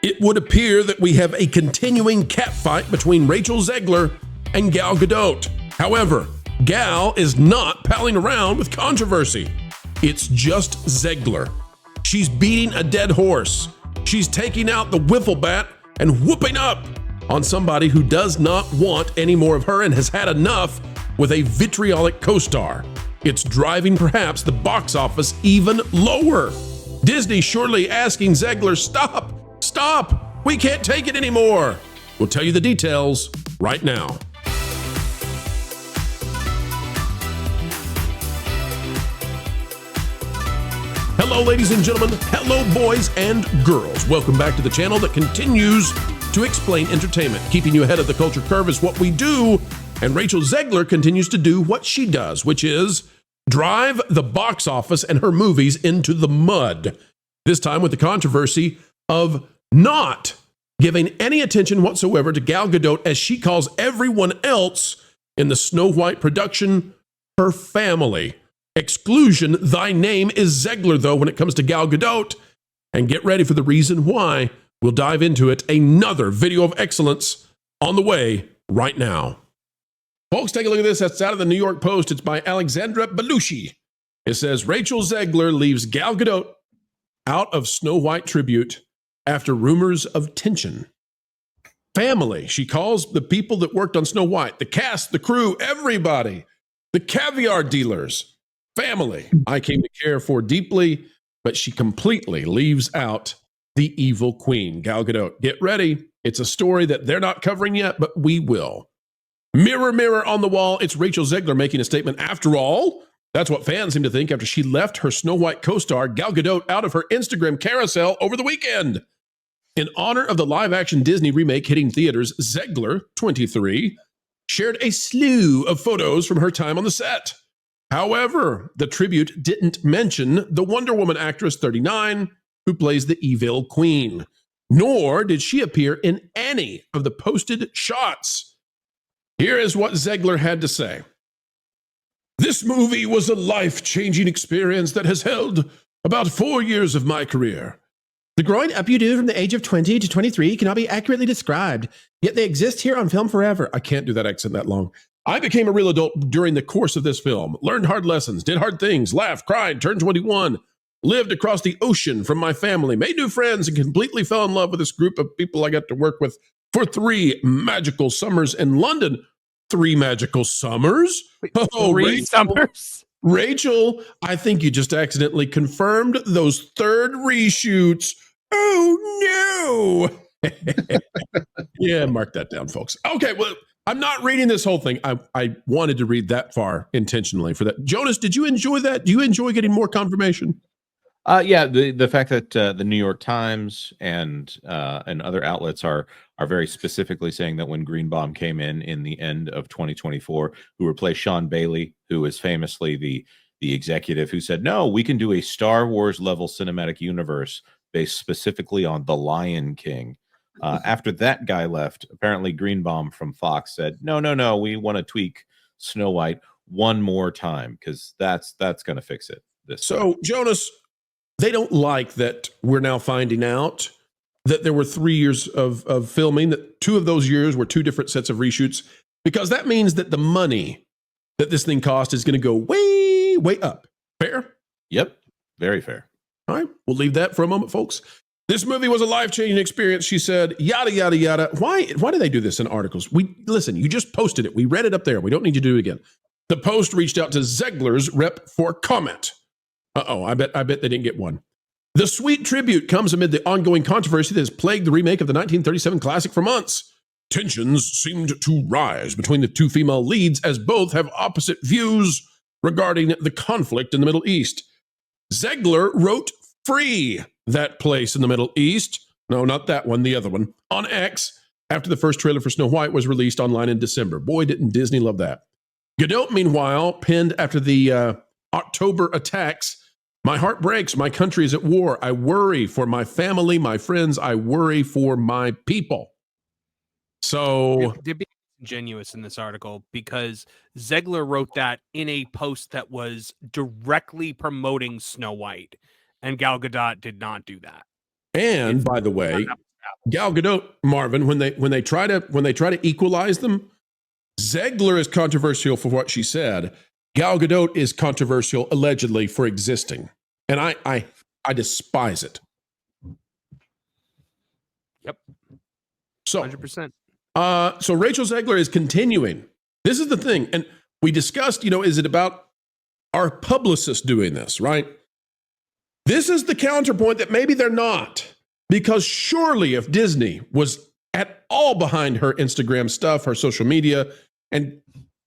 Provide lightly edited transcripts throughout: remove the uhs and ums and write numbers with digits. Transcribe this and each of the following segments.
It would appear that we have a continuing catfight between Rachel Zegler and Gal Gadot. However, Gal is not palling around with controversy. It's just Zegler. She's beating a dead horse. She's taking out the wiffle bat and whooping up on somebody who does not want any more of her and has had enough with a vitriolic co-star. It's driving perhaps the box office even lower. Disney surely asking Zegler, stop, we can't take it anymore. We'll tell you the details right now. Hello, ladies and gentlemen. Hello, boys and girls. Welcome back to the channel that continues to explain entertainment. Keeping you ahead of the culture curve is what we do, and Rachel Zegler continues to do what she does, which is drive the box office and her movies into the mud. This time with the controversy of not giving any attention whatsoever to Gal Gadot, as she calls everyone else in the Snow White production her family. Exclusion, thy name is Zegler, though, when it comes to Gal Gadot. And get ready for the reason why. We'll dive into it. Another video of excellence on the way right now. Folks, take a look at this. That's out of the New York Post. It's by Alexandra Belushi. It says, Rachel Zegler leaves Gal Gadot out of Snow White tribute after rumors of tension. Family, she calls the people that worked on Snow White, the cast, the crew, everybody, the caviar dealers, family. I came to care for deeply, but she completely leaves out the evil queen, Gal Gadot. Get ready. It's a story that they're not covering yet, but we will. Mirror, mirror on the wall, it's Rachel Zegler making a statement. After all, that's what fans seem to think after she left her Snow White co-star, Gal Gadot, out of her Instagram carousel over the weekend. In honor of the live-action Disney remake hitting theaters, Zegler, 23, shared a slew of photos from her time on the set. However, the tribute didn't mention the Wonder Woman actress, 39, who plays the evil queen, nor did she appear in any of the posted shots. Here is what Zegler had to say. This movie was a life-changing experience that has held about 4 years of my career. The growing up you do from the age of 20 to 23 cannot be accurately described, yet they exist here on film forever. I can't do that accent that long. I became a real adult during the course of this film, learned hard lessons, did hard things, laughed, cried, turned 21, lived across the ocean from my family, made new friends, and completely fell in love with this group of people I got to work with for 3 magical summers in London. 3 magical summers? Oh, 3 summers? Rachel, I think you just accidentally confirmed those 3rd reshoots. Oh, no. Yeah, mark that down, folks. Okay, well, I'm not reading this whole thing. I wanted to read that far intentionally for that. Jonas, did you enjoy that? Do you enjoy getting more confirmation? Yeah, the fact that the New York Times and other outlets are very specifically saying that when Greenbaum came in the end of 2024, who replaced Sean Bailey, who is famously the executive who said, no, we can do a Star Wars level cinematic universe based specifically on The Lion King. After that guy left, apparently Greenbaum from Fox said, no, we want to tweak Snow White one more time because that's going to fix it. So, Jonas, they don't like that we're now finding out that there were 3 years of filming, that 2 of those years were 2 different sets of reshoots, because that means that the money that this thing cost is going to go way, way up. Fair? Yep. Very fair. All right. We'll leave that for a moment, folks. This movie was a life-changing experience, she said, yada, yada, yada. Why do they do this in articles? Listen, you just posted it. We read it up there. We don't need you to do it again. The Post reached out to Zegler's rep for comment. Uh-oh, I bet they didn't get one. The sweet tribute comes amid the ongoing controversy that has plagued the remake of the 1937 classic for months. Tensions seemed to rise between the 2 female leads as both have opposite views regarding the conflict in the Middle East. Zegler wrote free that place in the Middle East. No, not that one, the other one. On X, after the first trailer for Snow White was released online in December. Boy, didn't Disney love that. Gadot, meanwhile, penned after the October attacks, my heart breaks. My country is at war. I worry for my family, my friends. I worry for my people. So they're being ingenuous in this article because Zegler wrote that in a post that was directly promoting Snow White, and Gal Gadot did not do that. And by the way, Gal Gadot, Marvin, when they try to equalize them, Zegler is controversial for what she said. Gal Gadot is controversial allegedly for existing, and I despise it. Yep. So 100%. So Rachel Zegler is continuing. This is the thing, and we discussed. Is it about our publicists doing this, right? This is the counterpoint that maybe they're not. Because surely if Disney was at all behind her Instagram stuff, her social media, and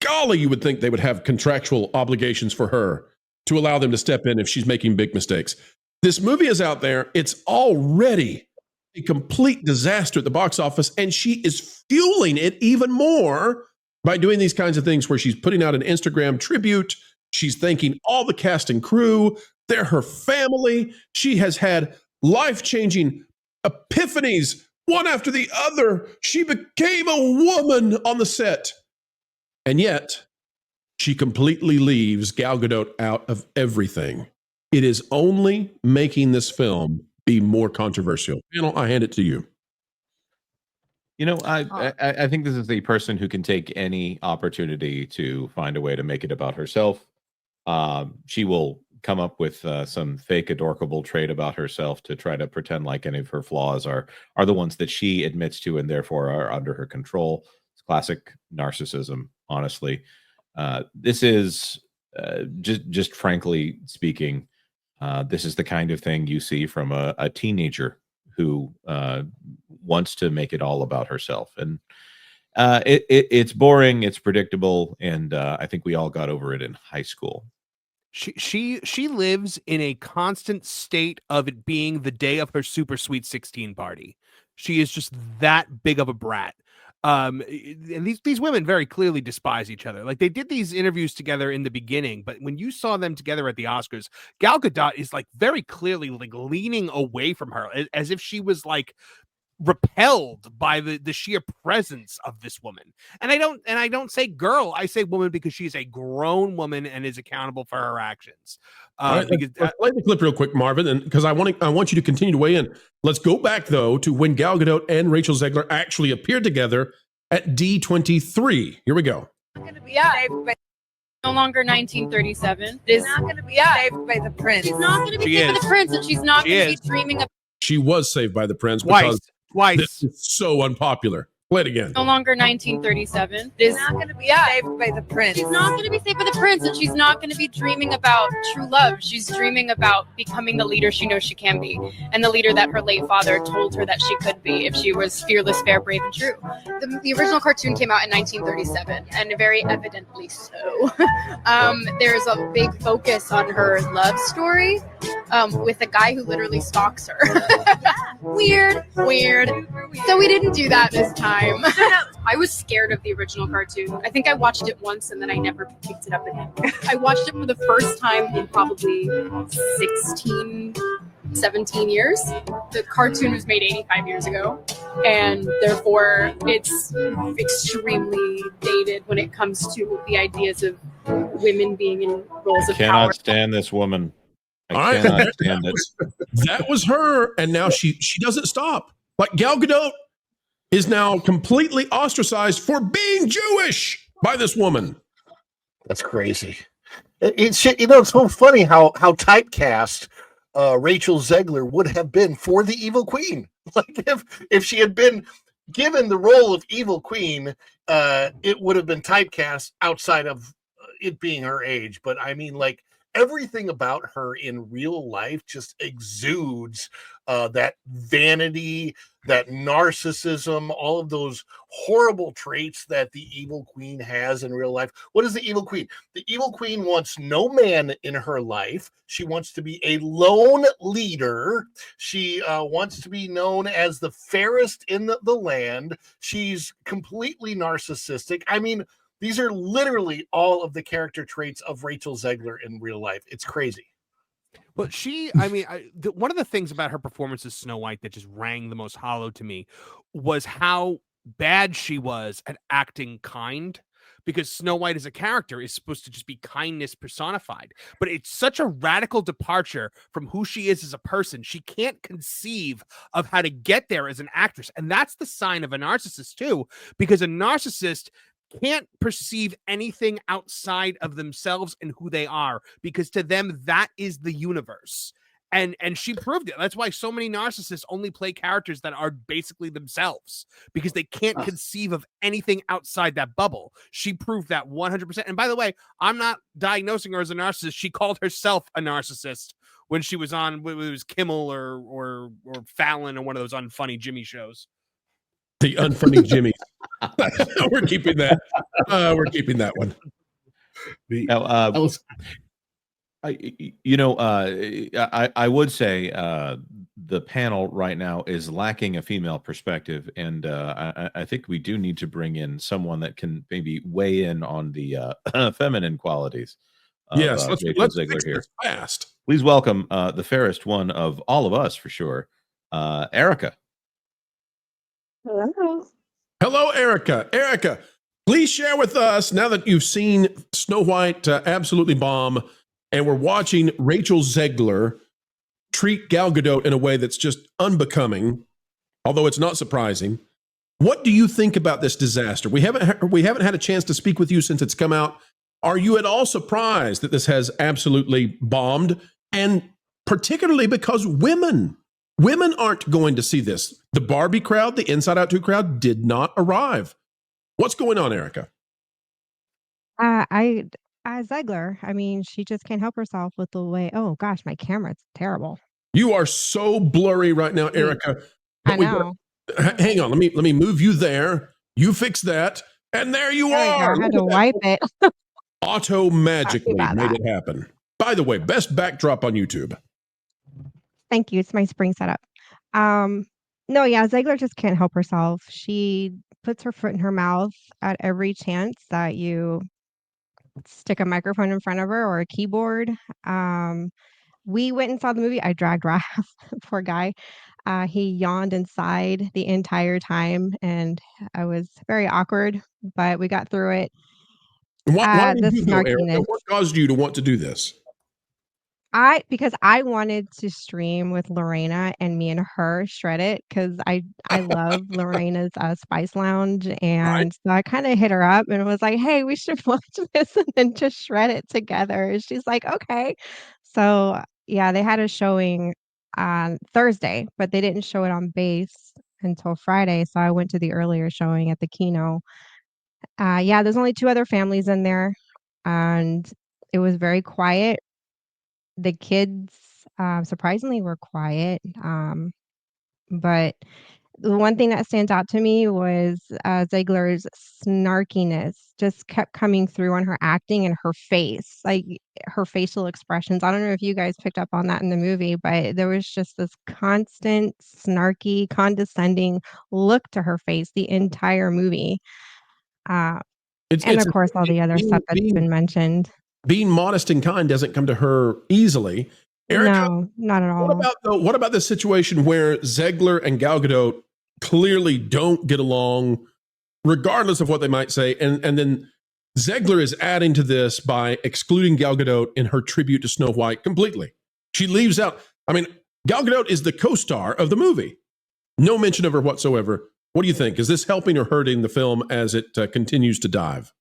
golly, you would think they would have contractual obligations for her to allow them to step in if she's making big mistakes. This movie is out there. It's already a complete disaster at the box office, and she is fueling it even more by doing these kinds of things where she's putting out an Instagram tribute. She's thanking all the cast and crew. They're her family. She has had life-changing epiphanies, one after the other. She became a woman on the set. And yet, she completely leaves Gal Gadot out of everything. It is only making this film be more controversial. Panel, I hand it to you. I think this is a person who can take any opportunity to find a way to make it about herself. She will come up with some fake adorkable trait about herself to try to pretend like any of her flaws are the ones that she admits to and therefore are under her control. It's classic narcissism, honestly. This is just frankly speaking, this is the kind of thing you see from a teenager who wants to make it all about herself. And it's boring, it's predictable, and I think we all got over it in high school. She lives in a constant state of it being the day of her super sweet 16 party. She is just that big of a brat. And these women very clearly despise each other. Like, they did these interviews together in the beginning, but when you saw them together at the Oscars, Gal Gadot is like very clearly like leaning away from her as if she was like repelled by the sheer presence of this woman. And I don't say girl, I say woman, because she's a grown woman and is accountable for her actions. Right, let's play the clip real quick, Marvin, and because I want you to continue to weigh in. Let's go back though to when Gal Gadot and Rachel Zegler actually appeared together at D23. Here we go. No longer 1937. It is not going to be saved by the prince. She's not going to be saved by the prince, and she's not going to be dreaming of. She was saved by the prince Twice. This is so unpopular. Play it again. No longer 1937. It is not going to be saved by the prince. She's not going to be saved by the prince, and she's not going to be dreaming about true love. She's dreaming about becoming the leader she knows she can be, and the leader that her late father told her that she could be if she was fearless, fair, brave, and true. The original cartoon came out in 1937, and very evidently so. There's a big focus on her love story with a guy who literally stalks her. Weird. So we didn't do that this time. I was scared of the original cartoon. I think I watched it once and then I never picked it up again. I watched it for the first time in probably 17 years. The cartoon was made 85 years ago, and therefore it's extremely dated when it comes to the ideas of women being in roles of power. I cannot stand this woman. I cannot stand it. That was her, and now she doesn't stop. Like, Gal Gadot is now completely ostracized for being Jewish by this woman. That's crazy. It's so funny how typecast Rachel Zegler would have been for the Evil Queen. Like, if she had been given the role of Evil Queen, it would have been typecast outside of it being her age. But I mean, like, everything about her in real life just exudes that vanity, that narcissism, all of those horrible traits that the Evil Queen has in real life. What is the Evil Queen? The Evil Queen wants no man in her life. She wants to be a lone leader. She wants to be known as the fairest in the land. She's completely narcissistic. I mean, these are literally all of the character traits of Rachel Zegler in real life. It's crazy. But one of the things about her performance as Snow White that just rang the most hollow to me was how bad she was at acting kind. because Snow White as a character is supposed to just be kindness personified. But it's such a radical departure from who she is as a person. She can't conceive of how to get there as an actress. And that's the sign of a narcissist too, because a narcissist can't perceive anything outside of themselves and who they are, because to them that is the universe. And she proved it. That's why so many narcissists only play characters that are basically themselves, because they can't conceive of anything outside that bubble. She proved that 100%. And by the way, I'm not diagnosing her as a narcissist. She called herself a narcissist when she was on, it was Kimmel or Fallon or one of those unfunny Jimmy shows. The unfunny Jimmy. We're keeping that. We're keeping that one. Now, I would say the panel right now is lacking a female perspective, and I think we do need to bring in someone that can maybe weigh in on the feminine qualities. Yes, let's Zegler fix here. this fast. Please welcome the fairest one of all of us, for sure, Erika. Hello. Hello, Erika. Erika, please share with us, now that you've seen Snow White absolutely bomb, and we're watching Rachel Zegler treat Gal Gadot in a way that's just unbecoming, although it's not surprising. What do you think about this disaster? We haven't had a chance to speak with you since it's come out. Are you at all surprised that this has absolutely bombed? And particularly because women aren't going to see this. The Barbie crowd, the Inside Out 2 crowd did not arrive. What's going on, Erika? Zegler, I mean, she just can't help herself with the way, oh gosh, my camera's terrible. You are so blurry right now, Erika. I know. Hang on, let me move you there. You fix that, and there you are. I had to wipe it. Auto magically made it happen. By the way, best backdrop on YouTube. Thank you. It's my spring setup. No, yeah, Zegler just can't help herself. She puts her foot in her mouth at every chance that you stick a microphone in front of her or a keyboard. We went and saw the movie. I dragged Raph, poor guy. He yawned inside the entire time, and I was very awkward, but we got through it. Why did The you go, Erika? snarkiness. What caused you to want to do this? Because I wanted to stream with Lorena and me and her shred it, because I love Lorena's Spice Lounge, and so I kind of hit her up and was like, hey, we should watch this and then just shred it together. And she's like, okay. So yeah, they had a showing on Thursday, but they didn't show it on base until Friday. So I went to the earlier showing at the Kino. Yeah, there's only 2 other families in there, and it was very quiet. The kids, surprisingly, were quiet. But the one thing that stands out to me was Zegler's snarkiness just kept coming through on her acting and her face, like her facial expressions. I don't know if you guys picked up on that in the movie, but there was just this constant, snarky, condescending look to her face the entire movie. And of course, all the other stuff that's been mentioned. Being modest and kind doesn't come to her easily. Erika, no, not at all. What about the situation where Zegler and Gal Gadot clearly don't get along, regardless of what they might say, and then Zegler is adding to this by excluding Gal Gadot in her tribute to Snow White completely. She leaves out. I mean, Gal Gadot is the co-star of the movie. No mention of her whatsoever. What do you think? Is this helping or hurting the film as it continues to dive?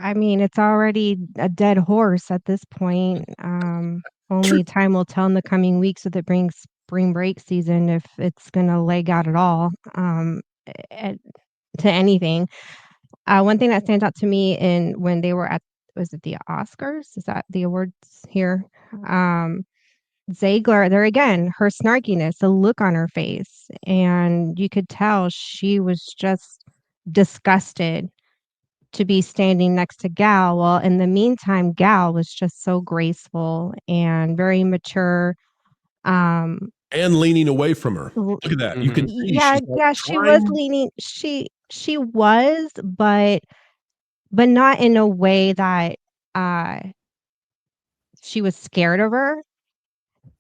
I mean, it's already a dead horse at this point. Only time will tell in the coming weeks if it brings spring break season, if it's going to leg out at all to anything. One thing that stands out to me when they were was it the Oscars? Is that the awards here? Zegler, there again, her snarkiness, the look on her face, and you could tell she was just disgusted to be standing next to Gal. Well, in the meantime, Gal was just so graceful and very mature. And leaning away from her. Look at that. You can see. Yeah, she was leaning. She was, but not in a way that she was scared of her.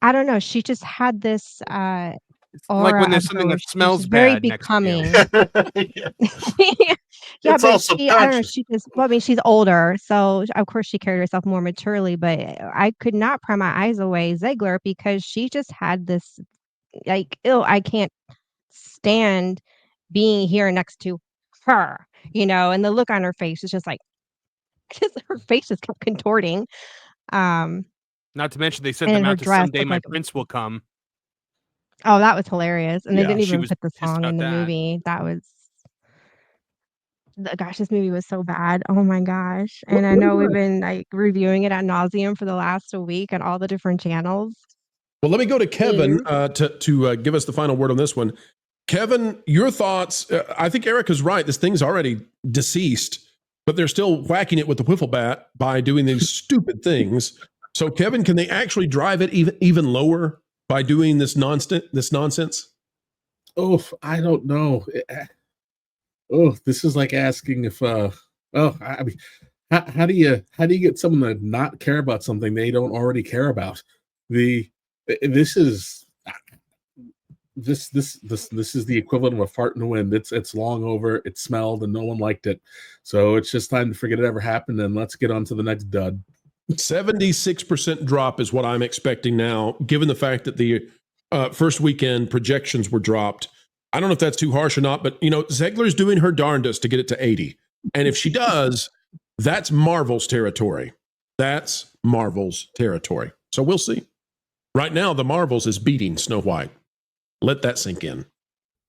I don't know. She just had this aura like when there's something that smells very bad becoming. next to you. Yeah, It's all but she I don't know, subconscious. she just well, I mean, she's older, so of course she carried herself more maturely, but I could not pry my eyes away Zegler because she just had this like, "Ew, I can't stand being here next to her," and the look on her face is just like just her face just kept contorting. Um, Not to mention they sent and them her out to dress Someday looked My like Prince Will Come. oh, that was hilarious, and they Yeah, didn't she even was put the pissed song about in the that. movie. That was gosh, this movie was so bad. Oh my gosh. And I know we've been like reviewing it ad nauseum for the last week on all the different channels. Well, let me go to Kevin Please. to give us the final word on this one. Kevin, your thoughts? I think Erika's right. This thing's already deceased, but they're still whacking it with the wiffle bat by doing these stupid things. So, Kevin, can they actually drive it even lower by doing this nonsense? Oh, I don't know. Oh, this is like asking if I mean, how do you get someone to not care about something they don't already care about? This is the equivalent of a fart in the wind. It's long over. It smelled and no one liked it, so it's just time to forget it ever happened and let's get on to the next dud. 76% drop is what I'm expecting now, given the fact that the first weekend projections were dropped. I don't know if that's too harsh or not, but Zegler's doing her darndest to get it to 80. And if she does, that's Marvel's territory. That's Marvel's territory. So we'll see. Right now, the Marvels is beating Snow White. Let that sink in.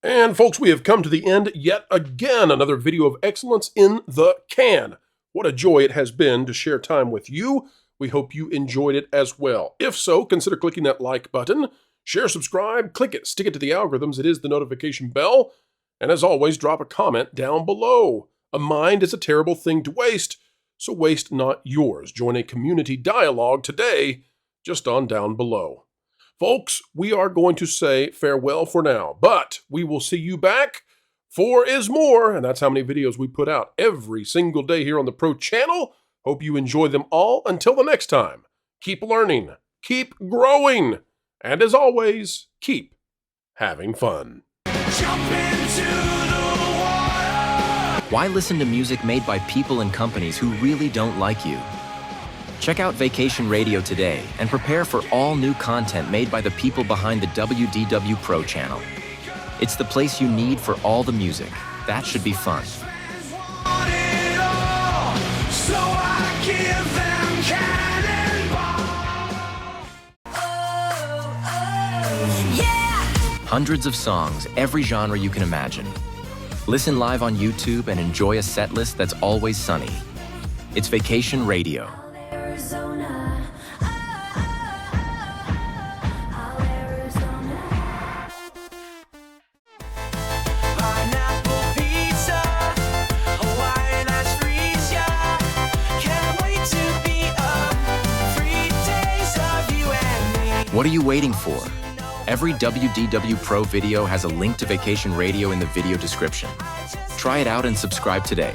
And folks, we have come to the end yet again. Another video of excellence in the can. What a joy it has been to share time with you. We hope you enjoyed it as well. If so, consider clicking that like button. Share, subscribe, click it, stick it to the algorithms. It is the notification bell. And as always, drop a comment down below. A mind is a terrible thing to waste, so waste not yours. Join a community dialogue today, just on down below. Folks, we are going to say farewell for now, but we will see you back. 4 is more, and that's how many videos we put out every single day here on the Pro Channel. Hope you enjoy them all. Until the next time, keep learning, keep growing, and as always, keep having fun. Why listen to music made by people and companies who really don't like you? Check out Vacation Radio today and prepare for all new content made by the people behind the WDW Pro Channel. It's the place you need for all the music. That should be fun. Hundreds of songs, every genre you can imagine. Listen live on YouTube and enjoy a set list that's always sunny. It's Vacation Radio. What are you waiting for? Every WDW Pro video has a link to Vacation Radio in the video description. Try it out and subscribe today.